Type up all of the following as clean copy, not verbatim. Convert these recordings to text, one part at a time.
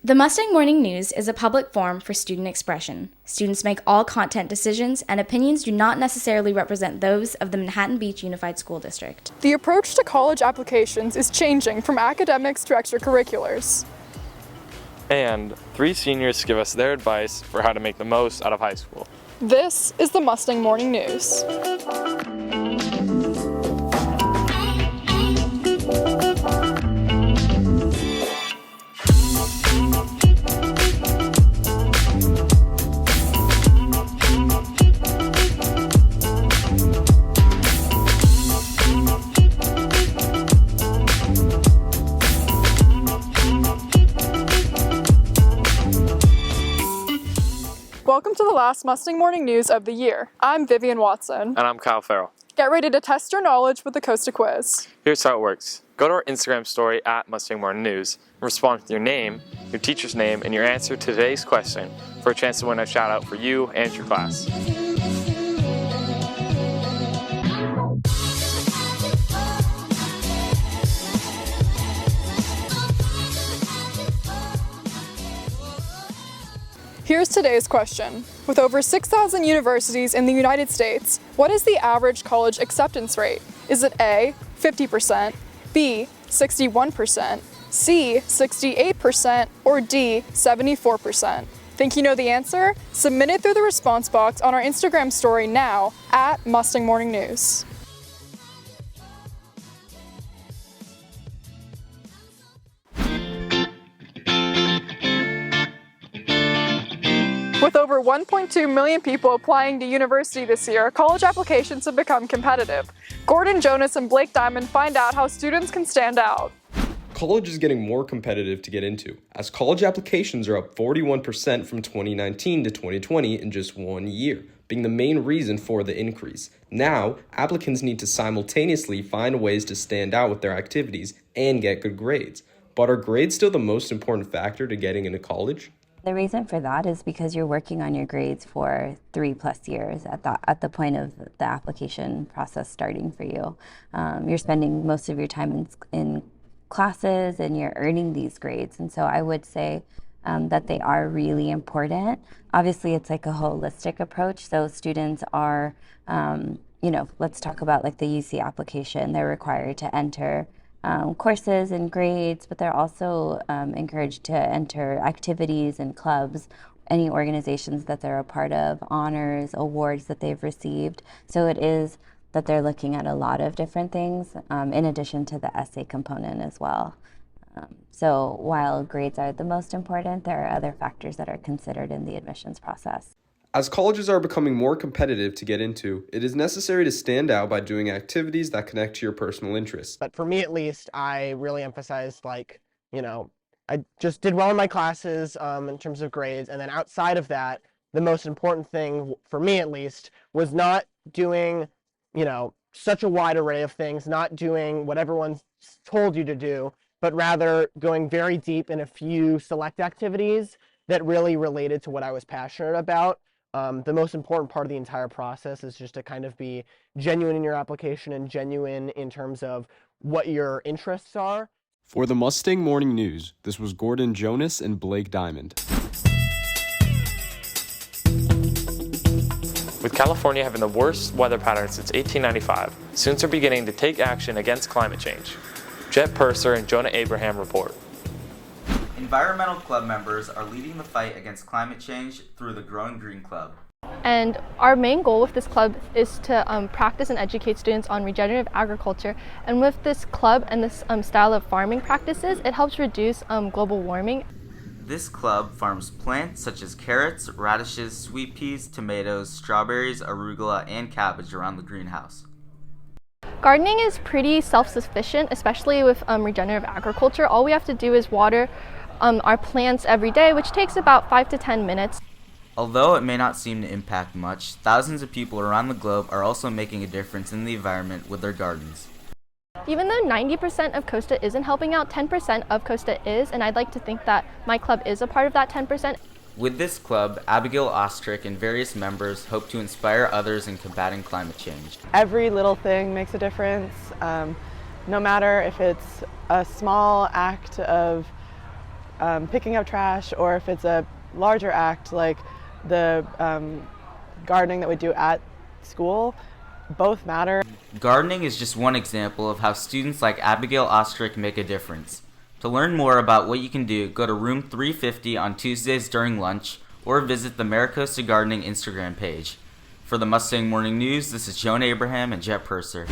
The Mustang Morning News is a public forum for student expression. Students make all content decisions, and opinions do not necessarily represent those of the Manhattan Beach Unified School District. The approach to college applications is changing from academics to extracurriculars. And 3 seniors give us their advice for how to make the most out of high school. This is the Mustang Morning News. Welcome to the last Mustang Morning News of the year. I'm Vivian Watson. And I'm Kyle Farrell. Get ready to test your knowledge with the Costa Quiz. Here's how it works. Go to our Instagram story at Mustang Morning News and respond with your name, your teacher's name, and your answer to today's question for a chance to win a shout out for you and your class. Here's today's question. With over 6,000 universities in the United States, what is the average college acceptance rate? Is it A, 50%, B, 61%, C, 68%, or D, 74%? Think you know the answer? Submit it through the response box on our Instagram story now at Mustang Morning News. With over 1.2 million people applying to university this year, college applications have become competitive. Gordon Jonas and Blake Diamond find out how students can stand out. College is getting more competitive to get into, as college applications are up 41% from 2019 to 2020 in just 1 year, being the main reason for the increase. Now, applicants need to simultaneously find ways to stand out with their activities and get good grades. But are grades still the most important factor to getting into college? The reason for that is because you're working on your grades for 3+ years at the point of the application process starting for you. You're spending most of your time in classes and you're earning these grades. And so I would say that they are really important. Obviously, it's like a holistic approach. So students are, let's talk about like the UC application. They're required to enter courses and grades, but they're also encouraged to enter activities and clubs, any organizations that they're a part of, honors, awards that they've received. So it is that they're looking at a lot of different things in addition to the essay component as well. So while grades are the most important, there are other factors that are considered in the admissions process. As colleges are becoming more competitive to get into, it is necessary to stand out by doing activities that connect to your personal interests. But for me, at least, I really emphasized, I just did well in my classes in terms of grades. And then outside of that, the most important thing, for me at least, was not doing, such a wide array of things, not doing what everyone's told you to do, but rather going very deep in a few select activities that really related to what I was passionate about. The most important part of the entire process is just to kind of be genuine in your application and genuine in terms of what your interests are. For the Mustang Morning News, this was Gordon Jonas and Blake Diamond. With California having the worst weather pattern since 1895, students are beginning to take action against climate change. Jet Purser and Jonah Abraham report. Environmental club members are leading the fight against climate change through the Growing Green Club. And our main goal with this club is to practice and educate students on regenerative agriculture. And with this club and this style of farming practices, it helps reduce global warming. This club farms plants such as carrots, radishes, sweet peas, tomatoes, strawberries, arugula, and cabbage around the greenhouse. Gardening is pretty self-sufficient, especially with regenerative agriculture. All we have to do is water our plants every day, which takes about 5 to 10 minutes. Although it may not seem to impact much, thousands of people around the globe are also making a difference in the environment with their gardens. Even though 90% of Costa isn't helping out, 10% of Costa is, and I'd like to think that my club is a part of that 10%. With this club, Abigail Ostrich and various members hope to inspire others in combating climate change. Every little thing makes a difference, no matter if it's a small act of picking up trash, or if it's a larger act like the gardening that we do at school, both matter. Gardening is just one example of how students like Abigail Ostrich make a difference. To learn more about what you can do, go to room 350 on Tuesdays during lunch, or visit the Mira Costa Gardening Instagram page. For the Mustang Morning News, this is Joan Abraham and Jet Purser.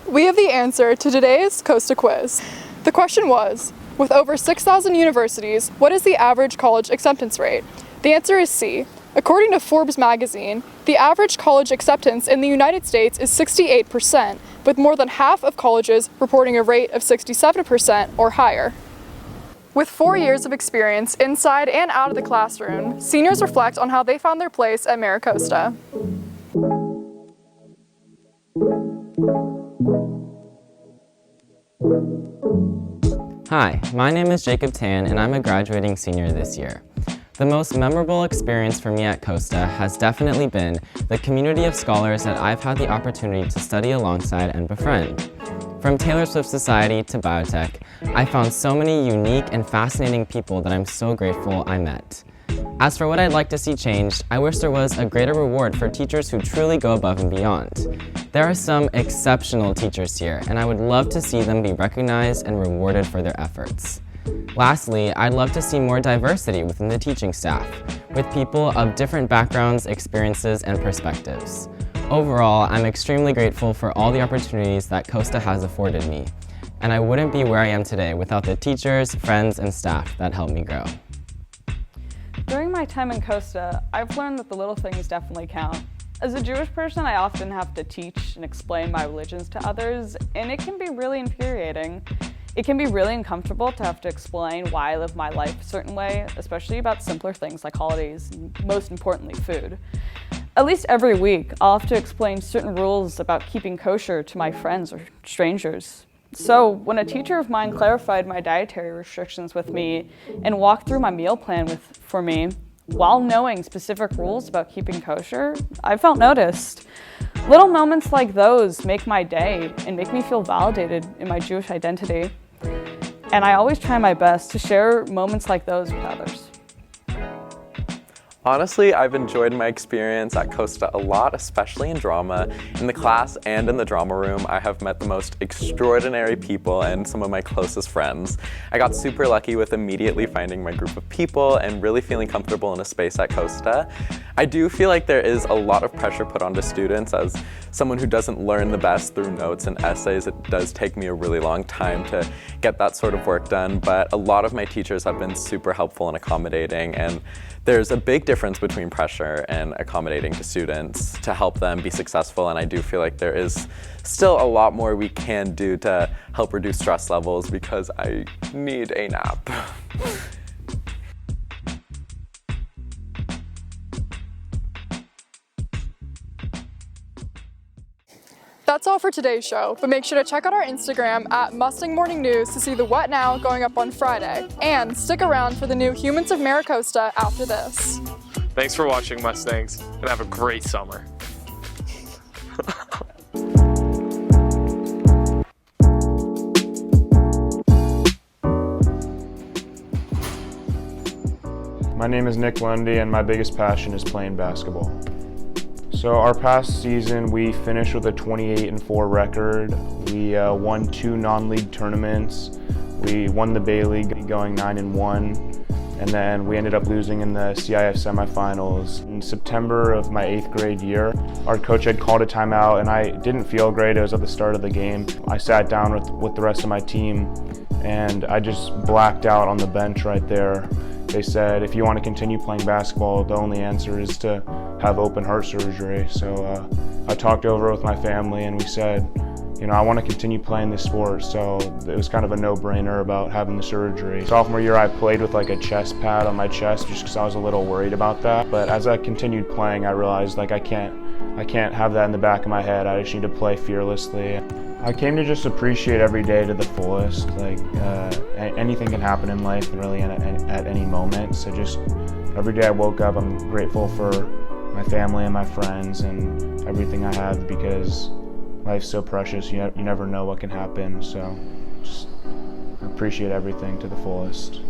We have the answer to today's Costa Quiz. The question was, with over 6,000 universities, what is the average college acceptance rate? The answer is C. According to Forbes magazine, the average college acceptance in the United States is 68%, with more than half of colleges reporting a rate of 67% or higher. With 4 years of experience inside and out of the classroom, seniors reflect on how they found their place at Mira Costa. Hi, my name is Jacob Tan and I'm a graduating senior this year. The most memorable experience for me at Costa has definitely been the community of scholars that I've had the opportunity to study alongside and befriend. From Taylor Swift Society to biotech, I found so many unique and fascinating people that I'm so grateful I met. As for what I'd like to see changed, I wish there was a greater reward for teachers who truly go above and beyond. There are some exceptional teachers here, and I would love to see them be recognized and rewarded for their efforts. Lastly, I'd love to see more diversity within the teaching staff, with people of different backgrounds, experiences, and perspectives. Overall, I'm extremely grateful for all the opportunities that Costa has afforded me, and I wouldn't be where I am today without the teachers, friends, and staff that helped me grow. During my time in Costa, I've learned that the little things definitely count. As a Jewish person, I often have to teach and explain my religions to others, and it can be really infuriating. It can be really uncomfortable to have to explain why I live my life a certain way, especially about simpler things like holidays, and most importantly, food. At least every week, I'll have to explain certain rules about keeping kosher to my friends or strangers. So when a teacher of mine clarified my dietary restrictions with me and walked through my meal plan for me, while knowing specific rules about keeping kosher, I felt noticed. Little moments like those make my day and make me feel validated in my Jewish identity. And I always try my best to share moments like those with others. Honestly, I've enjoyed my experience at Costa a lot, especially in drama. In the class and in the drama room, I have met the most extraordinary people and some of my closest friends. I got super lucky with immediately finding my group of people and really feeling comfortable in a space at Costa. I do feel like there is a lot of pressure put onto students. As someone who doesn't learn the best through notes and essays, it does take me a really long time to get that sort of work done, but a lot of my teachers have been super helpful and accommodating, and there's a big difference between pressure and accommodating to students to help them be successful, and I do feel like there is still a lot more we can do to help reduce stress levels because I need a nap. That's all for today's show, but make sure to check out our Instagram at Mustang Morning News to see the What Now going up on Friday. And stick around for the new Humans of Mira Costa after this. Thanks for watching, Mustangs, and have a great summer. My name is Nick Lundy, and my biggest passion is playing basketball. So our past season, we finished with a 28-4 record. We won 2 non-league tournaments. We won the Bay League going 9-1, and then we ended up losing in the CIF semifinals. In September of my 8th grade year, our coach had called a timeout, and I didn't feel great. It was at the start of the game. I sat down with the rest of my team, and I just blacked out on the bench right there. They said, if you want to continue playing basketball, the only answer is to have open heart surgery. So I talked over it with my family, and we said, I want to continue playing this sport, so it was kind of a no-brainer about having the surgery. Sophomore year, I played with like a chest pad on my chest just because I was a little worried about that. But as I continued playing, I realized I can't have that in the back of my head. I just need to play fearlessly. I came to just appreciate every day to the fullest. Anything can happen in life, really, at any moment. So just every day I woke up, I'm grateful for my family and my friends and everything I have, because life's so precious. You never know what can happen. So just appreciate everything to the fullest.